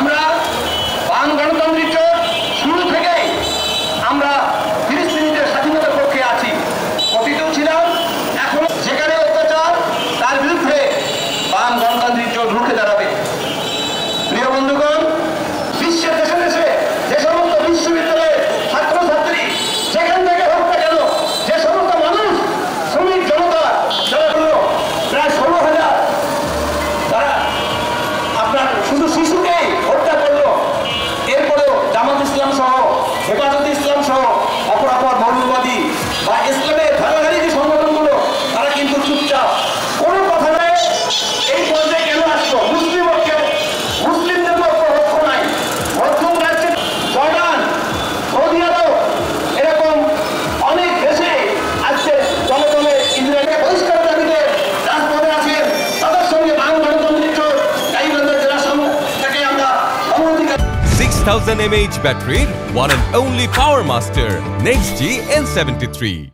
আমরা বাম গণতান্ত্রিক জোট শুরু থেকেই আমরা ফিলিস্তিনিদের স্বাধীনতার পক্ষে আছি, অতীতেও ছিলাম, এখন যেখানে অত্যাচার তার বিরুদ্ধে বাম গণতান্ত্রিক জোট রুখে দাঁড়াবে। প্রিয় বন্ধুগণ, বিশ্বের দেশে দেশে যে সমস্ত বিশ্ববিদ্যালয়ের ছাত্রছাত্রী যেখান থেকে হোক না কেন, যে সমস্ত মানুষ শ্রমিক জনতা যারা হলো প্রায় 16,000, তারা আপনার শুধু শিশুকেই হত্যা করলো। এরপরেও জামাত ইসলাম সহ, হেফাজতে ইসলাম সহ অপরাপর মৌলবাদী বা ইসলামের ভাগাভাগি যে সংগঠনগুলো, তারা কিন্তু চুপচাপ, কোনো কথা নেই। এই পর্যায়ে কেন আসলো? মুসলিমদের পক্ষ নাই। মধ্যম রাজ্যে জর্ডান, সৌদি আরব, এরকম অনেক দেশে আজকে দলে দলে ইসরায়েলকে বহিষ্কার দাবিতে রাজপথে আছেন। তাদের সঙ্গে বাম গণতান্ত্রিক জোট গাইবান্ধা জেলা থেকে আমরা সহযোগিতা। 6000 mAh battery, one and only Power Master, Next G N73.